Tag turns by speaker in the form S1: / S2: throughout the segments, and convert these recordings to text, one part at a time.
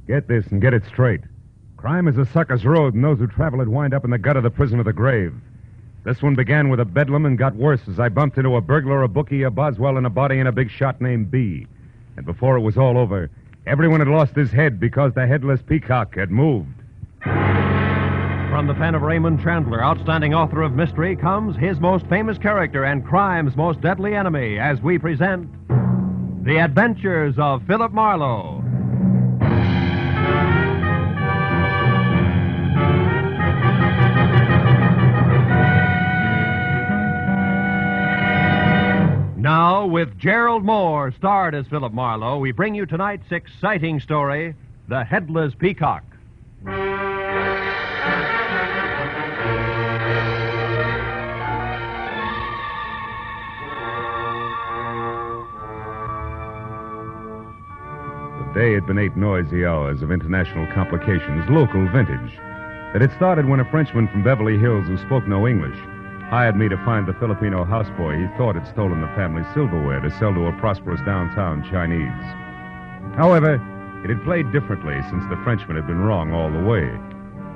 S1: Get this and get it straight. Crime is a sucker's road, and those who travel it wind up in the gut of the prison of the grave. This one began with a bedlam and got worse as I bumped into a burglar, a bookie, a Boswell, and a body and a big shot named B. And before it was all over, everyone had lost his head because the Headless Peacock had moved.
S2: From the pen of Raymond Chandler, outstanding author of mystery, comes his most famous character and crime's most deadly enemy as we present The Adventures of Philip Marlowe. Now, with Gerald Moore, starred as Philip Marlowe, we bring you tonight's exciting story, The Headless Peacock.
S1: The day had been 8 noisy hours of international complications, local vintage. It had started when a Frenchman from Beverly Hills who spoke no English hired me to find the Filipino houseboy he thought had stolen the family silverware to sell to a prosperous downtown Chinese. However, it had played differently since the Frenchman had been wrong all the way.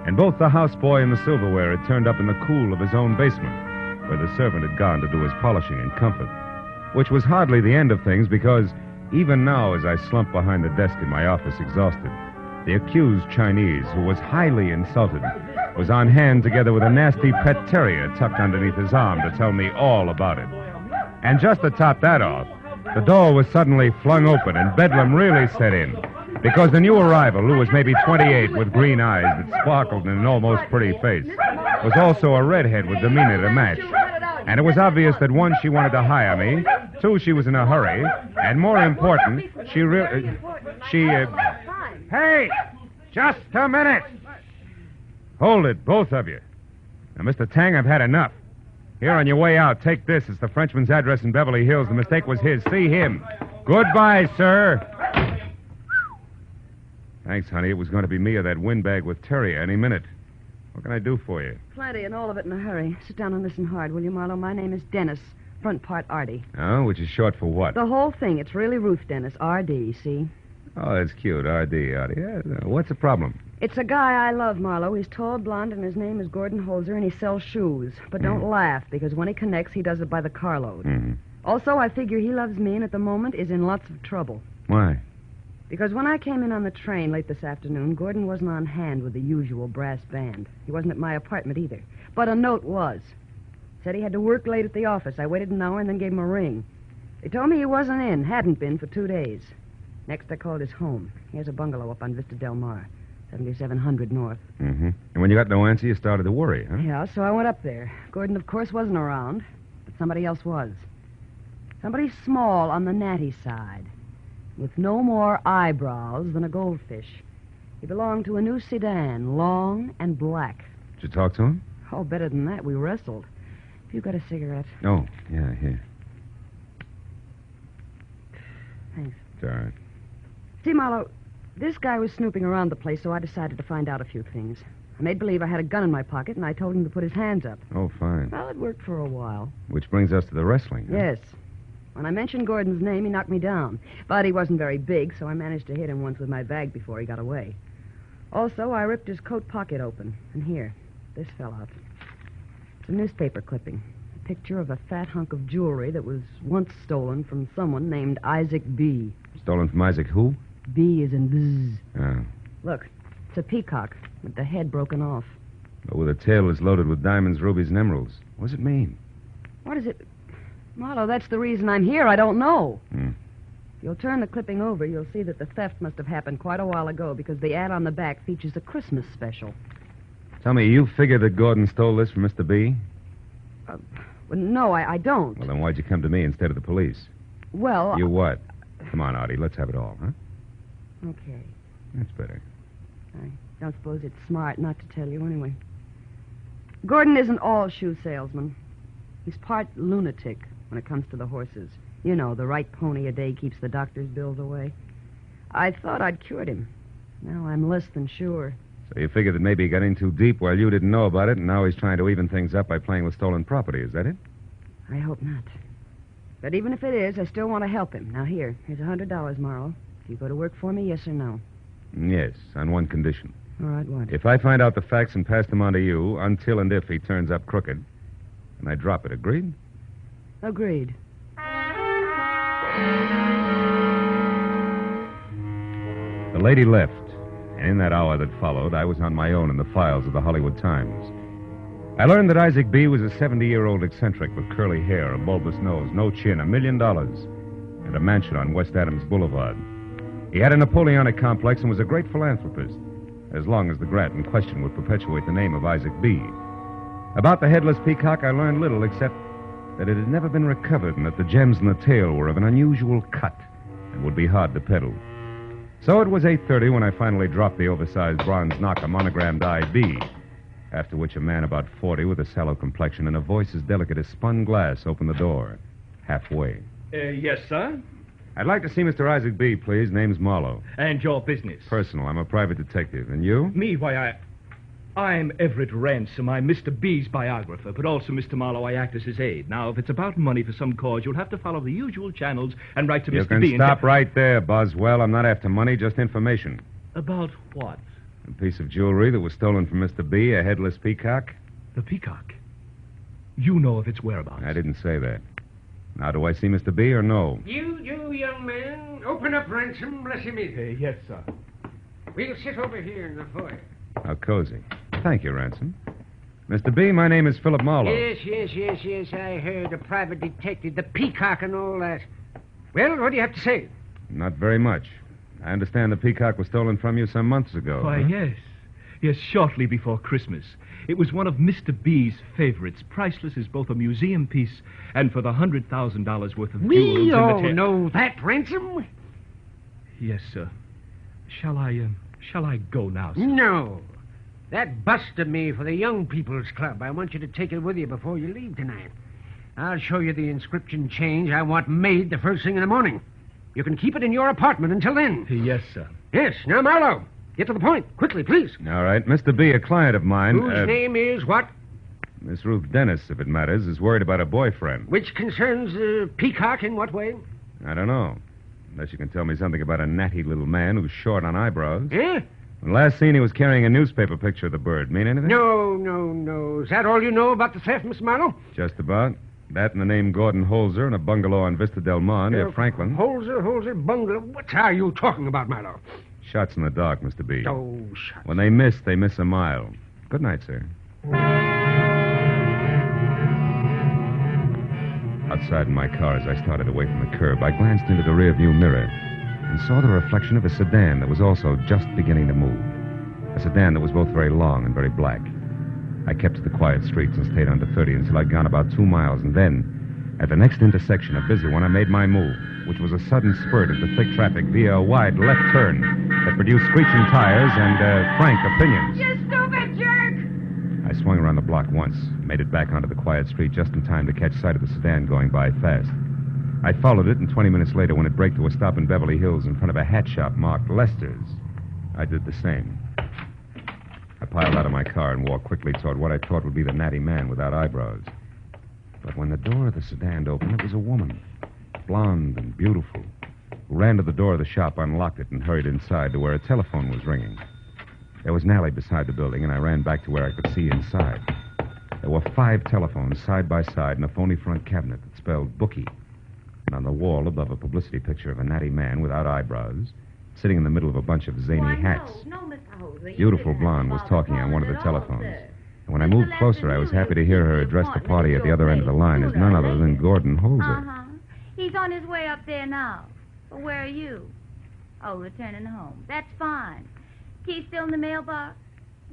S1: And both the houseboy and the silverware had turned up in the cool of his own basement, where the servant had gone to do his polishing in comfort. Which was hardly the end of things, because even now, as I slumped behind the desk in my office exhausted, the accused Chinese, who was highly insulted, was on hand together with a nasty pet terrier tucked underneath his arm to tell me all about it. And just to top that off, the door was suddenly flung open and bedlam really set in, because the new arrival, who was maybe 28 with green eyes that sparkled in an almost pretty face, was also a redhead with demeanor to match. And it was obvious that, one, she wanted to hire me, two, she was in a hurry, and more important, Hey! Just a minute! Hold it, both of you. Now, Mr. Tang, I've had enough. Here, on your way out, take this. It's the Frenchman's address in Beverly Hills. The mistake was his. See him. Goodbye, sir. Thanks, honey. It was going to be me or that windbag with Terrier any minute. What can I do for you?
S3: Plenty, and all of it in a hurry. Sit down and listen hard, will you, Marlowe? My name is Dennis, front part Artie.
S1: Oh, which is short for what?
S3: The whole thing. It's really Ruth Dennis, R.D., see?
S1: Oh, that's cute. R.D., Artie. Yeah, what's the problem?
S3: It's a guy I love, Marlowe. He's tall, blonde, and his name is Gordon Holzer, and he sells shoes. But don't laugh, because when he connects, he does it by the carload.
S1: Mm-hmm.
S3: Also, I figure he loves me and at the moment is in lots of trouble.
S1: Why?
S3: Because when I came in on the train late this afternoon, Gordon wasn't on hand with the usual brass band. He wasn't at my apartment either. But a note was. Said he had to work late at the office. I waited an hour and then gave him a ring. They told me he wasn't in, hadn't been for 2 days. Next, I called his home. He has a bungalow up on Vista Del Mar, 7700 North.
S1: Mm-hmm. And when you got no answer, you started to worry, huh?
S3: Yeah, so I went up there. Gordon, of course, wasn't around, but somebody else was. Somebody small on the natty side, with no more eyebrows than a goldfish. He belonged to a new sedan, long and black.
S1: Did you talk to him?
S3: Oh, better than that. We wrestled. Have you got a cigarette?
S1: Oh, yeah, here.
S3: Thanks.
S1: It's all right.
S3: See, Marlowe, this guy was snooping around the place, so I decided to find out a few things. I made believe I had a gun in my pocket, and I told him to put his hands up.
S1: Oh, fine.
S3: Well, it worked for a while.
S1: Which brings us to the wrestling, huh?
S3: Yes. When I mentioned Gordon's name, he knocked me down. But he wasn't very big, so I managed to hit him once with my bag before he got away. Also, I ripped his coat pocket open. And here, this fell out. It's a newspaper clipping. A picture of a fat hunk of jewelry that was once stolen from someone named Isaac B.
S1: Stolen from Isaac who?
S3: B is in bzz.
S1: Oh.
S3: Look, it's a peacock with the head broken off.
S1: But with a tail that's loaded with diamonds, rubies, and emeralds. What does it mean?
S3: What is it? Marlowe, that's the reason I'm here. I don't know.
S1: Hmm.
S3: If you'll turn the clipping over, you'll see that the theft must have happened quite a while ago because the ad on the back features a Christmas special.
S1: Tell me, you figure that Gordon stole this from Mr. B?
S3: Well, no, I don't.
S1: Well, then why'd you come to me instead of the police?
S3: Well...
S1: You what? Come on, Artie, let's have it all, huh?
S3: Okay.
S1: That's better.
S3: I don't suppose it's smart not to tell you anyway. Gordon isn't all shoe salesman. He's part lunatic when it comes to the horses. You know, the right pony a day keeps the doctor's bills away. I thought I'd cured him. Now I'm less than sure.
S1: So you figured that maybe he got in too deep while you didn't know about it, and now he's trying to even things up by playing with stolen property. Is that it?
S3: I hope not. But even if it is, I still want to help him. Now, here's $100, Marlowe. Do you go to work for me, yes or no?
S1: Yes, on one condition.
S3: All right, what?
S1: If I find out the facts and pass them on to you, until and if he turns up crooked, and I drop it, agreed?
S3: Agreed.
S1: The lady left, and in that hour that followed, I was on my own in the files of the Hollywood Times. I learned that Isaac B. was a 70-year-old eccentric with curly hair, a bulbous nose, no chin, $1 million, and a mansion on West Adams Boulevard. He had a Napoleonic complex and was a great philanthropist, as long as the grant in question would perpetuate the name of Isaac B. About the Headless Peacock, I learned little except that it had never been recovered and that the gems in the tail were of an unusual cut and would be hard to peddle. So it was 8:30 when I finally dropped the oversized bronze knocker monogrammed IB, after which a man about 40 with a sallow complexion and a voice as delicate as spun glass opened the door, halfway.
S4: Yes, sir?
S1: I'd like to see Mr. Isaac B., please. Name's Marlowe.
S4: And your business?
S1: Personal. I'm a private detective. And you?
S4: Me? Why, I'm Everett Ransom. I'm Mr. B's biographer, but also, Mr. Marlowe, I act as his aide. Now, if it's about money for some cause, you'll have to follow the usual channels and write to
S1: You
S4: Mr. B.
S1: can stop right there, Boswell. I'm not after money, just information.
S4: About what?
S1: A piece of jewelry that was stolen from Mr. B., a headless peacock.
S4: The peacock. You know of its whereabouts.
S1: I didn't say that. Now, do I see Mr. B. or no?
S5: You, young man. Open up, Ransom. Bless you, meet.
S4: Yes, sir.
S5: We'll sit over here in the foyer.
S1: How cozy. Thank you, Ransom. Mr. B., my name is Philip Marlowe.
S5: Yes. I heard a private detective, the peacock and all that. Well, what do you have to say?
S1: Not very much. I understand the peacock was stolen from you some months ago.
S4: Why,
S1: huh?
S4: yes. Yes, shortly before Christmas. It was one of Mr. B's favorites, priceless as both a museum piece and for the $100,000 worth of jewels.
S5: We all
S4: in the
S5: know that, Ransom.
S4: Yes, sir. Shall I go now, sir?
S5: No. That busted me for the Young People's Club. I want you to take it with you before you leave tonight. I'll show you the inscription change I want made the first thing in the morning. You can keep it in your apartment until then.
S4: Yes, sir.
S5: Yes. Now, Marlowe, get to the point. Quickly, please.
S1: All right. Mr. B., a client of mine...
S5: Whose name is what?
S1: Miss Ruth Dennis, if it matters, is worried about a boyfriend.
S5: Which concerns the peacock in what way?
S1: I don't know. Unless you can tell me something about a natty little man who's short on eyebrows.
S5: Eh?
S1: When last seen, he was carrying a newspaper picture of the bird. Mean anything?
S5: No. Is that all you know about the theft, Miss Marlowe?
S1: Just about. That and the name Gordon Holzer and a bungalow on Vista Del Mar near Franklin.
S5: Holzer, bungalow. What are you talking about, Marlowe?
S1: Shots in the dark, Mr. B.
S5: Oh, shots.
S1: When they miss a mile. Good night, sir. Outside in my car, as I started away from the curb, I glanced into the rearview mirror and saw the reflection of a sedan that was also just beginning to move. A sedan that was both very long and very black. I kept to the quiet streets and stayed under 30 until I'd gone about 2 miles, and then, at the next intersection, a busy one, I made my move, which was a sudden spurt into thick traffic via a wide left turn that produced screeching tires and frank opinions.
S3: You stupid jerk!
S1: I swung around the block once, made it back onto the quiet street just in time to catch sight of the sedan going by fast. I followed it, and 20 minutes later, when it braked to a stop in Beverly Hills in front of a hat shop marked Lester's, I did the same. I piled out of my car and walked quickly toward what I thought would be the natty man without eyebrows. But when the door of the sedan opened, it was a woman, blonde and beautiful, who ran to the door of the shop, unlocked it, and hurried inside to where a telephone was ringing. There was an alley beside the building, and I ran back to where I could see inside. There were 5 telephones side by side in a phony front cabinet that spelled bookie. And on the wall above a publicity picture of a natty man without eyebrows, sitting in the middle of a bunch of zany hats.
S3: No, Mr. Holzer.
S1: Beautiful blonde was talking on one of the telephones. And when I moved closer, I was happy to hear her address the party at the other end of the line as none other than Gordon Holzer.
S6: Uh-huh. He's on his way up there now. But where are you? Oh, returning home. That's fine. Key still in the mailbox?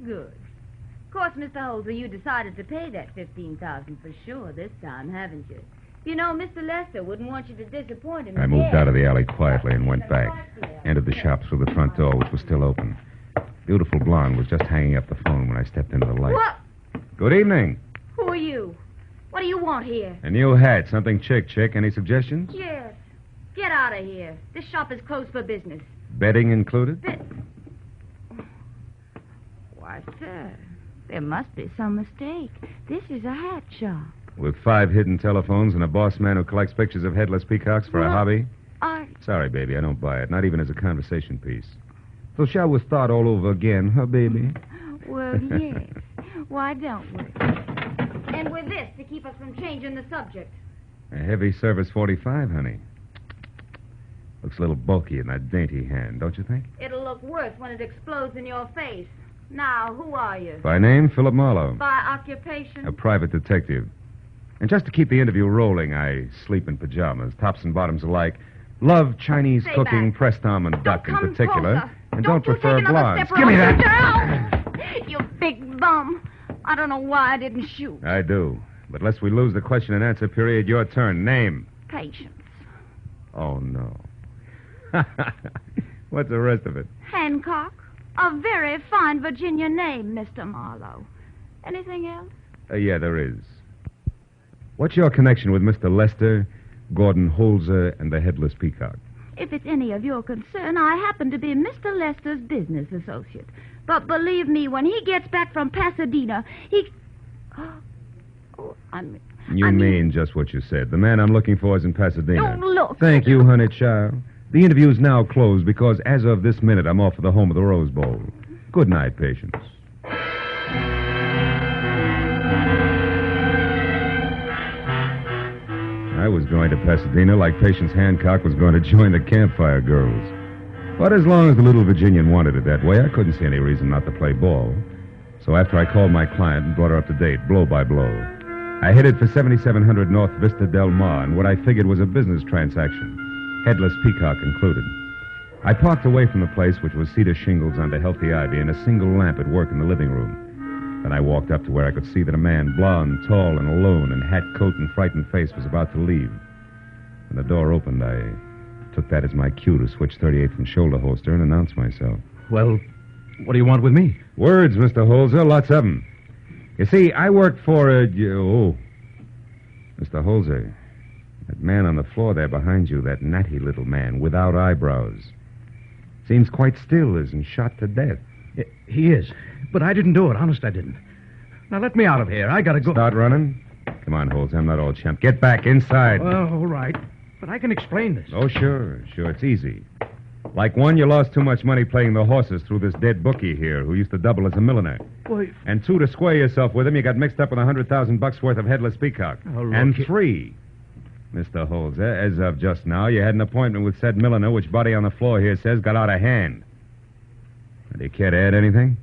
S6: Good. Of course, Mr. Holzer, you decided to pay that $15,000 for sure this time, haven't you? You know, Mr. Lester wouldn't want you to disappoint him.
S1: I moved out of the alley quietly and went back. Entered the shop through the front door, which was still open. Beautiful blonde was just hanging up the phone when I stepped into the light.
S6: What?
S1: Good evening.
S6: Who are you? What do you want here?
S1: A new hat. Something chic. Any suggestions?
S6: Yes. Get out of here. This shop is closed for business.
S1: Bedding included?
S6: Why, sir, there must be some mistake. This is a hat shop.
S1: With 5 hidden telephones and a boss man who collects pictures of headless peacocks for a
S6: Well,
S1: hobby?
S6: I...
S1: Sorry, baby, I don't buy it. Not even as a conversation piece. So shall we start all over again, huh, baby?
S6: Well, yes. Why don't we? And with this to keep us from changing the subject.
S1: A heavy service 45, honey. Looks a little bulky in that dainty hand, don't you think?
S6: It'll look worse when it explodes in your face. Now, who are you?
S1: By name, Philip Marlowe.
S6: By occupation?
S1: A private detective. And just to keep the interview rolling, I sleep in pajamas, tops and bottoms alike. Love Chinese
S6: Stay
S1: cooking,
S6: back.
S1: pressed almond duck in
S6: Come
S1: particular.
S6: closer.
S1: And
S6: Don't
S1: don't
S6: you
S1: prefer
S6: take another
S1: blondes.
S6: step
S1: Give me
S6: or
S1: that.
S6: I'll- You big bum. I don't know why I didn't shoot.
S1: I do. But lest we lose the question and answer period, your turn. Name.
S6: Patience.
S1: Oh, no. What's the rest of it?
S6: Hancock. A very fine Virginia name, Mr. Marlowe. Anything else?
S1: Yeah, there is. What's your connection with Mr. Lester, Gordon Holzer, and the Headless Peacock?
S6: If it's any of your concern, I happen to be Mr. Lester's business associate. But believe me, when he gets back from Pasadena, he... Oh,
S1: You mean just what you said. The man I'm looking for is in Pasadena.
S6: Don't look.
S1: Thank you, honey child. The interview is now closed because as of this minute, I'm off for the home of the Rose Bowl. Good night, Patience. I was going to Pasadena like Patience Hancock was going to join the Campfire Girls. But as long as the little Virginian wanted it that way, I couldn't see any reason not to play ball. So after I called my client and brought her up to date, blow by blow, I headed for 7700 North Vista Del Mar in what I figured was a business transaction, Headless Peacock included. I parked away from the place, which was cedar shingles under healthy ivy and a single lamp at work in the living room. Then I walked up to where I could see that a man, blond, tall, and alone, in hat, coat, and frightened face, was about to leave. When the door opened, I took that as my cue to switch 38 from shoulder holster and announce myself.
S4: Well, what do you want with me?
S1: Words, Mr. Holzer, lots of them. You see, I work for Mr. Holzer, that man on the floor there behind you, that natty little man without eyebrows. Seems quite still, isn't shot to death.
S4: He is. But I didn't do it. Honest, I didn't. Now, let me out of here. I gotta go.
S1: Start running? Come on, Holzer, I'm not all chump. Get back inside.
S4: Well, all right. But I can explain this.
S1: Oh, sure, it's easy. Like one, you lost too much money playing the horses through this dead bookie here who used to double as a milliner.
S4: Boy.
S1: And two, to square yourself with him, you got mixed up with $100,000 worth of Headless Peacock.
S4: Oh, look,
S1: and three, Mr. Holzer, as of just now, you had an appointment with said milliner, which body on the floor here says got out of hand. Do you care to add anything?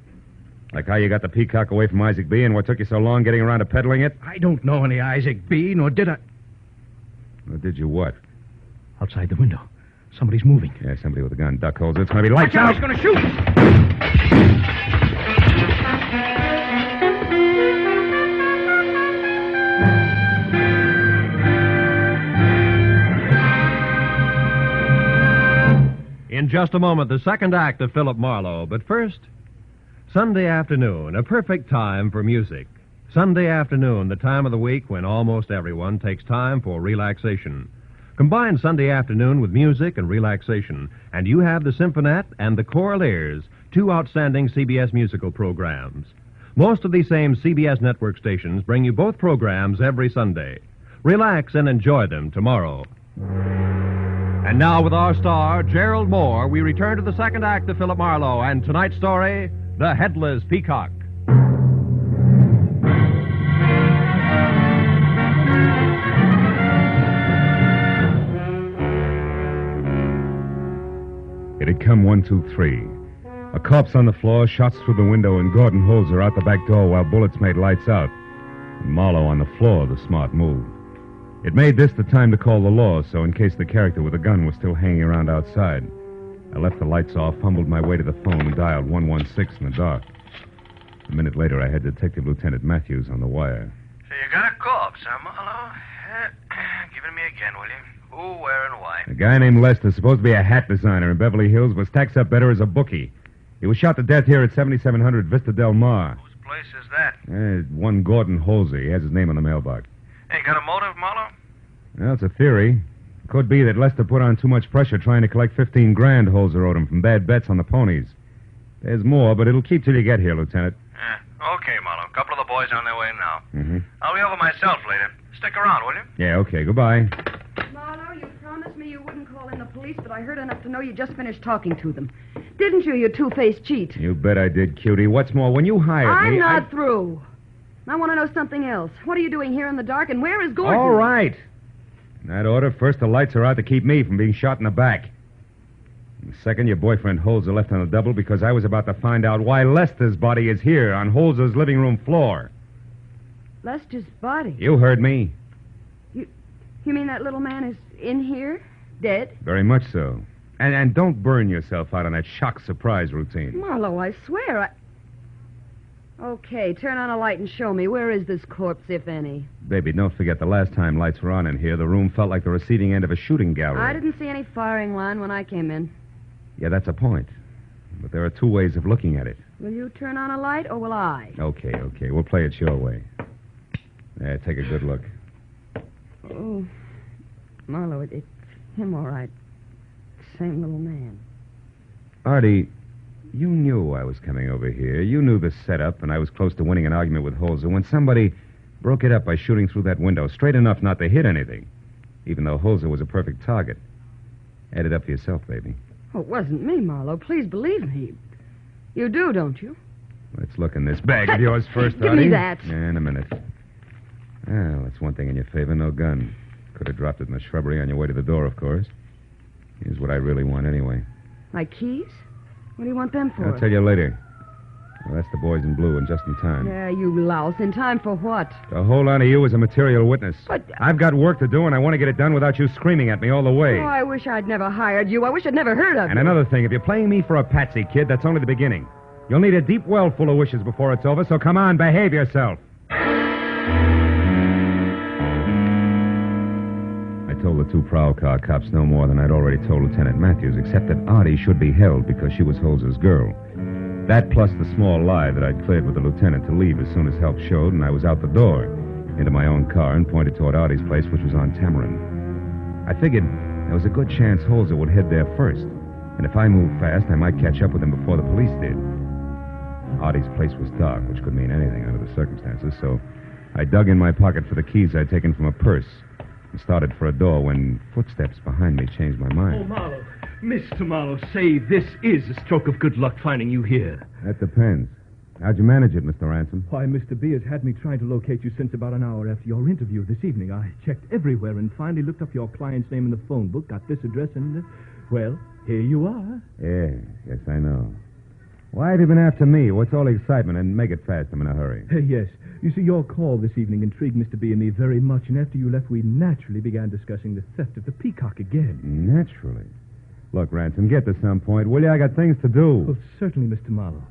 S1: Like how you got the Peacock away from Isaac B. and what took you so long getting around to peddling it?
S4: I don't know any Isaac B., nor did I.
S1: Or did you what?
S4: Outside the window. Somebody's moving.
S1: Yeah, somebody with a gun. Duck, Holzer. It's going to be lights out.
S4: He's going to shoot.
S2: In just a moment, the second act of Philip Marlowe. But first, Sunday afternoon, a perfect time for music. Sunday afternoon, the time of the week when almost everyone takes time for relaxation. Combine Sunday afternoon with music and relaxation, and you have the Symphonette and the Choraleers, two outstanding CBS musical programs. Most of these same CBS network stations bring you both programs every Sunday. Relax and enjoy them tomorrow. And now with our star, Gerald Moore, we return to the second act of Philip Marlowe and tonight's story, The Headless Peacock.
S1: It had come 1, 2, 3. A corpse on the floor, shots through the window, and Gordon Holzer out the back door while bullets made lights out. And Marlowe on the floor, the smart move. It made this the time to call the law, so in case the character with the gun was still hanging around outside, I left the lights off, fumbled my way to the phone, and dialed 116 in the dark. A minute later, I had Detective Lieutenant Matthews on the wire.
S7: So you got a corpse, huh, Marlowe? Give it me again, will you? Who, where, and why?
S1: A guy named Lester, supposed to be a hat designer in Beverly Hills, was taxed up better as a bookie. He was shot to death here at 7700 Vista Del Mar.
S7: Whose place is that?
S1: One Gordon Holzer. He has his name on the mailbox.
S7: Hey, got a motive, Marlowe?
S1: Well, it's a theory. It could be that Lester put on too much pressure trying to collect $15,000 Holzer owed him from bad bets on the ponies. There's more, but it'll keep till you get here, Lieutenant.
S7: Okay, Marlowe. A couple of the boys on their way now.
S1: Mm-hmm.
S7: I'll be over myself later. Stick around, will you?
S1: Yeah, okay. Goodbye.
S3: Marlowe, you promised me you wouldn't call in the police, but I heard enough to know you just finished talking to them. Didn't you two-faced cheat?
S1: You bet I did, cutie. What's more, when you hired me...
S3: I'm not through. I want to know something else. What are you doing here in the dark, and where is Gordon?
S1: All right. In that order, first the lights are out to keep me from being shot in the back. And second, your boyfriend Holzer left on a double because I was about to find out why Lester's body is here on Holzer's living room floor.
S3: Lester's body?
S1: You heard me.
S3: You mean that little man is in here, dead?
S1: Very much so. And don't burn yourself out on that shock surprise routine.
S3: Marlowe, I swear Okay, turn on a light and show me. Where is this corpse, if any?
S1: Baby, don't forget the last time lights were on in here, the room felt like the receiving end of a shooting gallery.
S3: I didn't see any firing line when I came in.
S1: Yeah, that's a point. But there are two ways of looking at it.
S3: Will you turn on a light, or will I?
S1: Okay. We'll play it your way. Yeah, take a good look.
S3: Oh, Marlowe, it's him, all right. Same little man.
S1: Artie, you knew I was coming over here. You knew the setup, and I was close to winning an argument with Holzer when somebody broke it up by shooting through that window, straight enough not to hit anything, even though Holzer was a perfect target. Add it up for yourself, baby.
S3: Oh, it wasn't me, Marlowe. Please believe me. You do, don't you?
S1: Let's look in this bag of yours first,
S3: Give
S1: Artie.
S3: me that.
S1: Yeah, in a minute. Well, that's one thing in your favor, no gun. Could have dropped it in the shrubbery on your way to the door, of course. Here's what I really want anyway.
S3: My keys? What do you want them for?
S1: I'll tell you later. Well, that's the boys in blue, and just in time.
S3: Yeah, you louse. In time for what?
S1: To hold on to you as a material witness.
S3: But...
S1: I've got work to do, and I want to get it done without you screaming at me all the way.
S3: Oh, I wish I'd never hired you. I wish I'd never heard of you.
S1: And another thing, if you're playing me for a patsy, kid, that's only the beginning. You'll need a deep well full of wishes before it's over, so come on, behave yourself. I told the two prowl car cops no more than I'd already told Lieutenant Matthews, except that Artie should be held because she was Holzer's girl. That plus the small lie that I'd cleared with the lieutenant to leave as soon as help showed, and I was out the door, into my own car, and pointed toward Artie's place, which was on Tamarin. I figured there was a good chance Holzer would head there first, and if I moved fast, I might catch up with him before the police did. Artie's place was dark, which could mean anything under the circumstances, so I dug in my pocket for the keys I'd taken from a purse and started for a door when footsteps behind me changed my mind.
S4: Oh, Marlowe. Mr. Marlowe, say this is a stroke of good luck finding you here.
S1: That depends. How'd you manage it, Mr. Ransom?
S8: Why, Mr. B has had me trying to locate you since about an hour after your interview this evening. I checked everywhere and finally looked up your client's name in the phone book, got this address, and, well, here you are.
S1: Yes, I know. Why have you been after me? What's all the excitement? And make it fast. I'm in a hurry.
S8: Yes. You see, your call this evening intrigued Mr. B and me very much, and after you left, we naturally began discussing the theft of the Peacock again.
S1: Naturally. Look, Ransom, get to some point, will you? I got things to do.
S8: Well, certainly, Mr. Marlowe.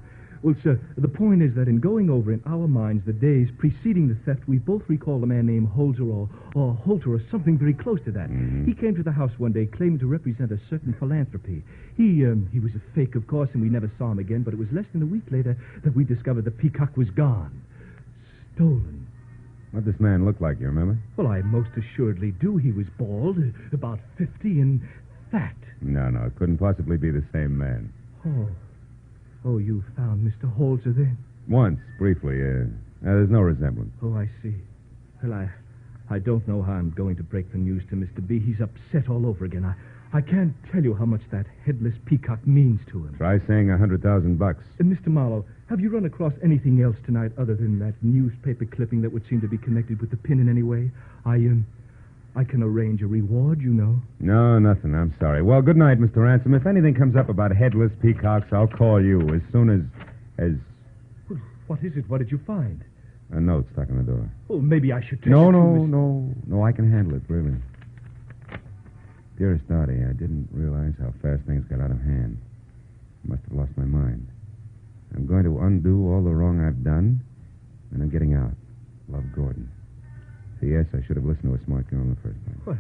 S8: Well, sir, the point is that in going over in our minds the days preceding the theft, we both recall a man named Holzer or Holter or something very close to that.
S1: Mm-hmm.
S8: He came to the house one day claiming to represent a certain philanthropy. He was a fake, of course, and we never saw him again, but it was less than a week later that we discovered the Peacock was gone. Stolen.
S1: What did this man look like, you remember?
S8: Well, I most assuredly do. He was bald, about 50, and fat.
S1: No, it couldn't possibly be the same man.
S8: Oh, you found Mr. Holzer then?
S1: Once, briefly, there's no resemblance.
S8: Oh, I see. Well, I don't know how I'm going to break the news to Mr. B. He's upset all over again. I can't tell you how much that headless Peacock means to him.
S1: Try saying $100,000.
S8: And Mr. Marlowe, have you run across anything else tonight other than that newspaper clipping that would seem to be connected with the pin in any way? I can arrange a reward, you know.
S1: No, nothing. I'm sorry. Well, good night, Mr. Ransom. If anything comes up about headless peacocks, I'll call you as soon as...
S8: Well, what is it? What did you find?
S1: A note stuck on the door.
S8: Oh, maybe I should take
S1: No,
S8: it to
S1: no, I can handle it, really. Dearest Artie, I didn't realize how fast things got out of hand. I must have lost my mind. I'm going to undo all the wrong I've done, and I'm getting out. Love, Gordon. P.S. I should have listened to a smart girl in the first place.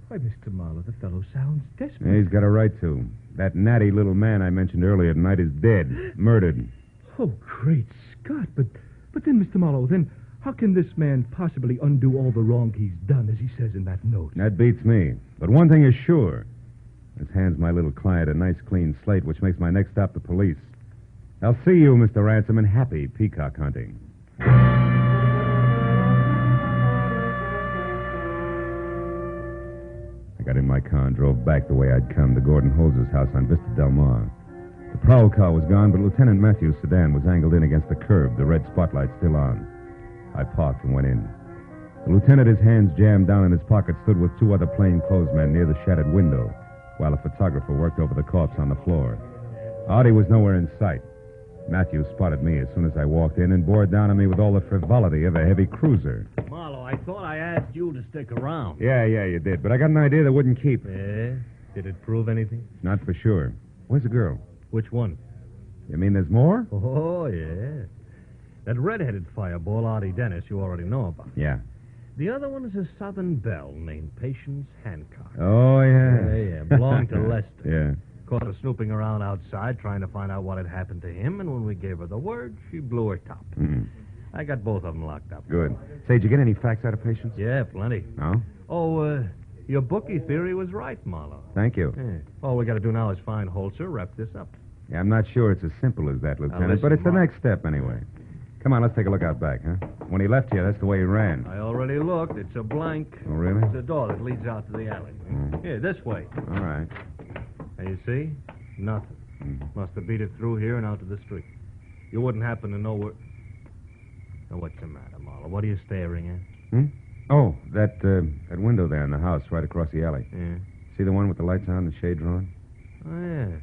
S8: Why, Mr. Marlowe, the fellow sounds desperate.
S1: Yeah, he's got a right to. That natty little man I mentioned earlier tonight is dead, murdered.
S8: Oh, great Scott. But then, Mr. Marlowe, then how can this man possibly undo all the wrong he's done, as he says in that note?
S1: That beats me. But one thing is sure. This hands my little client a nice clean slate, which makes my next stop the police. I'll see you, Mr. Ransom, and happy peacock hunting. I got in my car and drove back the way I'd come to Gordon Holzer's house on Vista Del Mar. The prowl car was gone, but Lieutenant Matthews' sedan was angled in against the curb, the red spotlight still on. I parked and went in. The lieutenant, his hands jammed down in his pocket, stood with two other plainclothesmen near the shattered window, while a photographer worked over the corpse on the floor. Artie was nowhere in sight. Matthews spotted me as soon as I walked in and bore down on me with all the frivolity of a heavy cruiser.
S9: Marlowe, I thought I asked you to stick around.
S1: Yeah, you did, but I got an idea that wouldn't keep.
S9: Yeah? Did it prove anything?
S1: Not for sure. Where's the girl?
S9: Which one?
S1: You mean there's more?
S9: Oh, yeah. That red-headed fireball, Artie Dennis, you already know about.
S1: Yeah.
S9: The other one is a Southern belle named Patience Hancock.
S1: Oh, yeah.
S9: Yeah, belonged to Lester.
S1: Yeah.
S9: Caught her snooping around outside trying to find out what had happened to him, and when we gave her the word, she blew her top.
S1: Mm-hmm.
S9: I got both of them locked up.
S1: Good. Say, did you get any facts out of Patience?
S9: Yeah, plenty.
S1: No?
S9: Oh, your bookie theory was right, Marlowe.
S1: Thank you.
S9: Yeah. All we got to do now is find Holzer, wrap this up.
S1: Yeah, I'm not sure it's as simple as that, Lieutenant,
S9: listen,
S1: but it's the
S9: Mark.
S1: next step anyway. Come on, let's take a look out back, huh? When he left here, that's the way he ran.
S9: I already looked. It's a blank.
S1: Oh, really?
S9: It's a door that leads out to the alley. Here, this way.
S1: All right.
S9: Now, you see? Nothing.
S1: Mm-hmm.
S9: Must have beat it through here and out to the street. You wouldn't happen to know where... Now, what's the matter, Marlowe? What are you staring at?
S1: Oh, that window there in the house right across the alley.
S9: Yeah.
S1: See the one with the lights on and the shade drawn?
S9: Oh, yeah.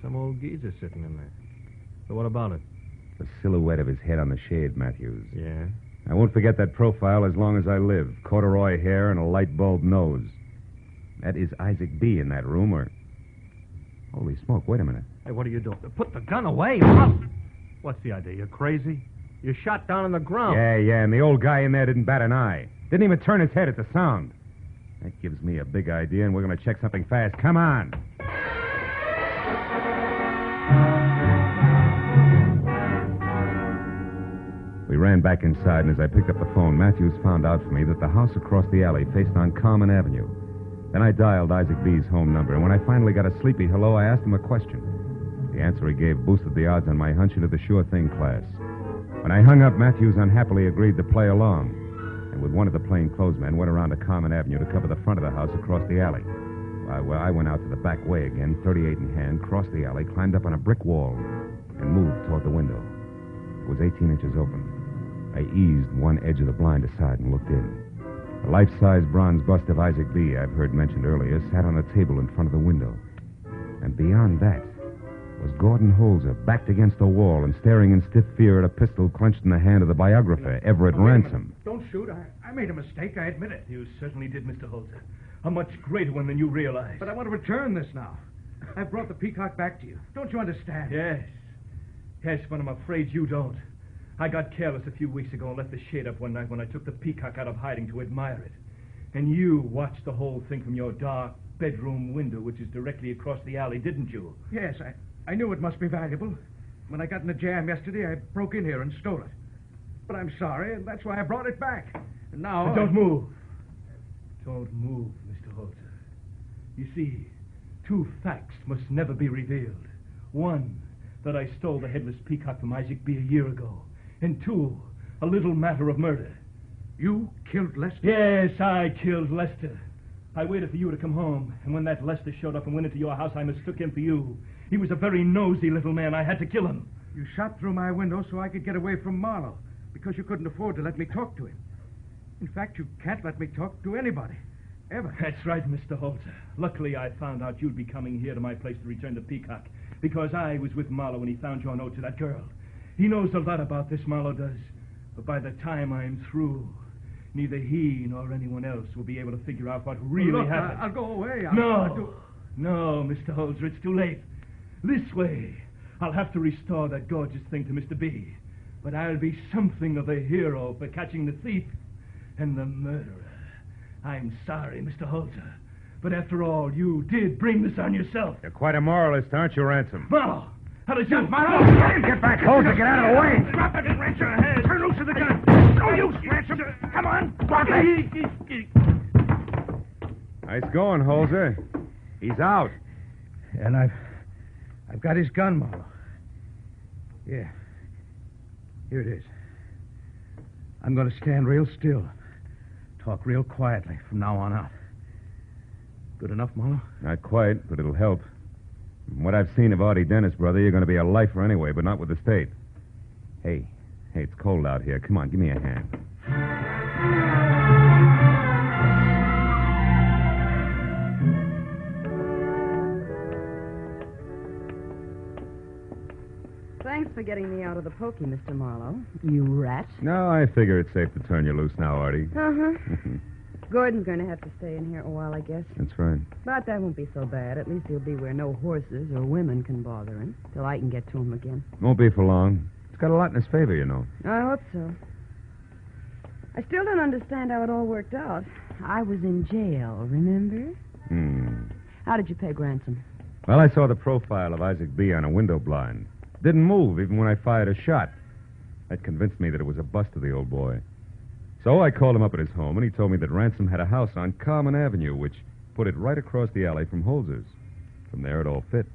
S9: Some old geezer sitting in there. So what about it?
S1: The silhouette of his head on the shade, Matthews.
S9: Yeah?
S1: I won't forget that profile as long as I live. Corduroy hair and a light bulb nose. That is Isaac B. in that room, or... Holy smoke, wait a minute.
S9: Hey, what are you doing? Put the gun away. What's the idea? You're crazy? You're shot down on the ground.
S1: Yeah, and the old guy in there didn't bat an eye. Didn't even turn his head at the sound. That gives me a big idea, and we're going to check something fast. Come on. We ran back inside, and as I picked up the phone, Matthews found out for me that the house across the alley faced on Common Avenue. Then I dialed Isaac B.'s home number, and when I finally got a sleepy hello, I asked him a question. The answer he gave boosted the odds on my hunch into the sure thing class. When I hung up, Matthews unhappily agreed to play along, and with one of the plainclothesmen went around to Common Avenue to cover the front of the house across the alley. Well, I went out to the back way again, 38 in hand, crossed the alley, climbed up on a brick wall, and moved toward the window. It was 18 inches open. I eased one edge of the blind aside and looked in. The life-size bronze bust of Isaac B., I've heard mentioned earlier, sat on a table in front of the window. And beyond that was Gordon Holzer, backed against the wall and staring in stiff fear at a pistol clenched in the hand of the biographer, Everett Ransom.
S4: Don't shoot. I made a mistake. I admit it. You certainly did, Mr. Holzer. A much greater one than you realize.
S10: But I want to return this now. I've brought the Peacock back to you. Don't you understand?
S4: Yes, but I'm afraid you don't. I got careless a few weeks ago and left the shade up one night when I took the Peacock out of hiding to admire it. And you watched the whole thing from your dark bedroom window, which is directly across the alley, didn't you?
S10: Yes, I knew it must be valuable. When I got in a jam yesterday, I broke in here and stole it. But I'm sorry, and that's why I brought it back. And now...
S4: Don't move. Don't move, Mr. Holzer. You see, two facts must never be revealed. One, that I stole the Headless Peacock from Isaac B. a year ago. And two, a little matter of murder.
S10: You killed Lester?
S4: Yes, I killed Lester. I waited for you to come home, and when that Lester showed up and went into your house, I mistook him for you. He was a very nosy little man. I had to kill him.
S10: You shot through my window so I could get away from Marlowe, because you couldn't afford to let me talk to him. In fact, you can't let me talk to anybody. Ever.
S4: That's right, Mr. Holzer. Luckily, I found out you'd be coming here to my place to return the Peacock, because I was with Marlowe when he found your note to that girl. He knows a lot about this, Marlowe does. But by the time I'm through, neither he nor anyone else will be able to figure out what really happened.
S10: I'll go away.
S4: No, Mr. Holzer, it's too late. This way, I'll have to restore that gorgeous thing to Mr. B. But I'll be something of a hero for catching the thief and the murderer. I'm sorry, Mr. Holzer, but after all, you did bring this on yourself.
S1: You're quite a moralist, aren't you, Ransom?
S4: Marlowe! How did you...
S10: Marlowe!
S1: Get back, Holzer! Get out of the way!
S10: Drop it, Ransom! Turn loose of the gun! No use, Ransom! Come on! Drop it!
S1: Nice going, Holzer. He's out.
S10: And I've got his gun, Marlowe. Yeah. Here it is. I'm going to stand real still. Talk real quietly from now on out. Good enough, Marlowe?
S1: Not quite, but it'll help. From what I've seen of Artie Dennis, brother, you're going to be a lifer anyway, but not with the state. Hey, it's cold out here. Come on, give me a hand.
S3: Thanks for getting me out of the pokey, Mr. Marlowe. You rat.
S1: No, I figure it's safe to turn you loose now, Artie.
S3: Uh-huh. Gordon's going to have to stay in here a while, I guess.
S1: That's right.
S3: But that won't be so bad. At least he'll be where no horses or women can bother him, till I can get to him again.
S1: Won't be for long. He's got a lot in his favor, you know.
S3: I hope so. I still don't understand how it all worked out. I was in jail, remember? How did you peg ransom?
S1: Well, I saw the profile of Isaac B. on a window blind. Didn't move even when I fired a shot. That convinced me that it was a bust of the old boy. So I called him up at his home, and he told me that Ransom had a house on Carmen Avenue, which put it right across the alley from Holzer's. From there, it all fit.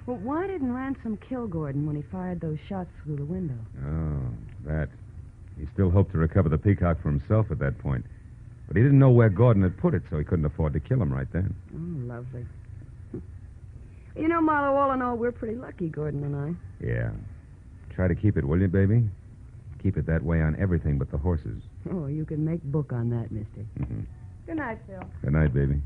S3: Well, why didn't Ransom kill Gordon when he fired those shots through the window?
S1: Oh, that. He still hoped to recover the Peacock for himself at that point. But he didn't know where Gordon had put it, so he couldn't afford to kill him right then.
S3: Oh, lovely. You know, Marlowe, all in all, we're pretty lucky, Gordon and I.
S1: Yeah. Try to keep it, will you, baby? Keep it that way on everything but the horses.
S3: Oh, you can make book on that, mister.
S1: Mm-hmm.
S3: Good night, Phil.
S1: Good night, baby.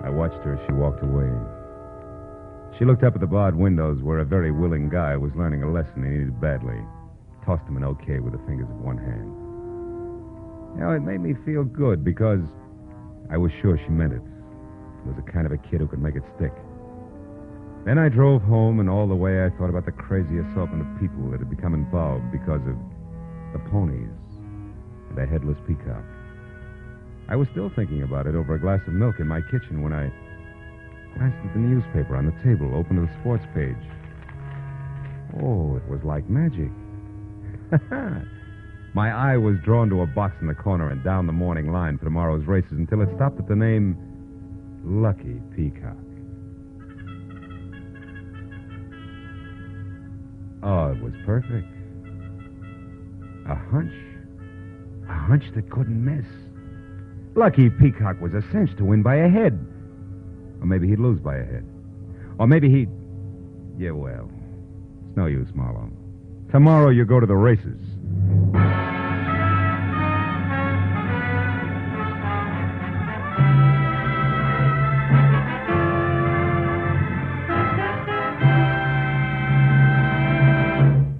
S1: I watched her as she walked away. She looked up at the barred windows where a very willing guy was learning a lesson he needed badly. Tossed him an okay with the fingers of one hand. You know, it made me feel good because I was sure she meant it. Was the kind of a kid who could make it stick. Then I drove home, and all the way I thought about the crazy assortment of people that had become involved because of the ponies and the Headless Peacock. I was still thinking about it over a glass of milk in my kitchen when I glanced at the newspaper on the table, opened to the Swartz page. Oh, it was like magic. My eye was drawn to a box in the corner and down the morning line for tomorrow's races until it stopped at the name Lucky Peacock. Oh, it was perfect. A hunch that couldn't miss. Lucky Peacock was a cinch to win by a head. Or maybe he'd lose by a head. Or maybe he'd... Yeah, well, it's no use, Marlowe. Tomorrow you go to the races.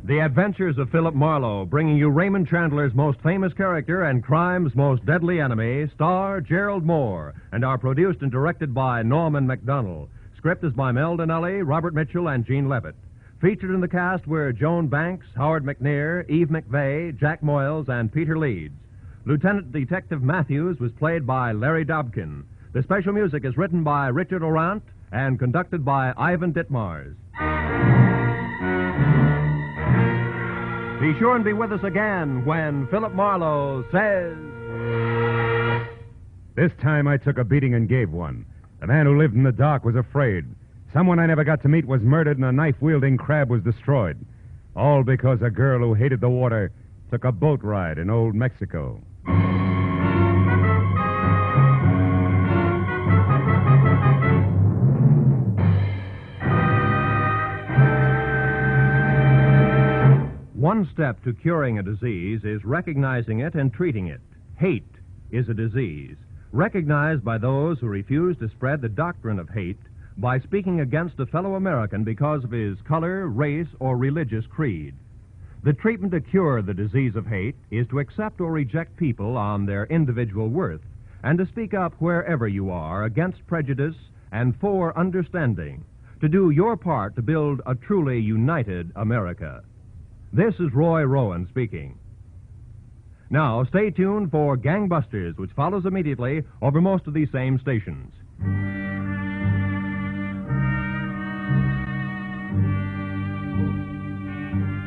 S2: The Adventures of Philip Marlowe, bringing you Raymond Chandler's most famous character and crime's most deadly enemy, star Gerald Moore, and are produced and directed by Norman MacDonald. Script is by Mel Donnelly, Robert Mitchell, and Gene Levitt. Featured in the cast were Joan Banks, Howard McNear, Eve McVeigh, Jack Moyles, and Peter Leeds. Lieutenant Detective Matthews was played by Larry Dobkin. The special music is written by Richard Orant and conducted by Ivan Ditmars. Be sure and be with us again when Philip Marlowe says...
S1: This time I took a beating and gave one. The man who lived in the dark was afraid. Someone I never got to meet was murdered and a knife-wielding crab was destroyed. All because a girl who hated the water took a boat ride in old Mexico.
S2: One step to curing a disease is recognizing it and treating it. Hate is a disease, recognized by those who refuse to spread the doctrine of hate by speaking against a fellow American because of his color, race, or religious creed. The treatment to cure the disease of hate is to accept or reject people on their individual worth and to speak up wherever you are against prejudice and for understanding, to do your part to build a truly united America. This is Roy Rowan speaking. Now, stay tuned for Gangbusters, which follows immediately over most of these same stations.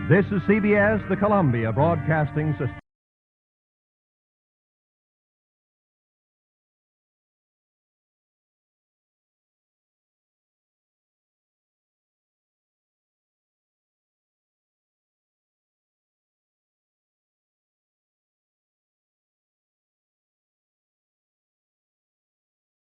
S2: This is CBS, the Columbia Broadcasting System.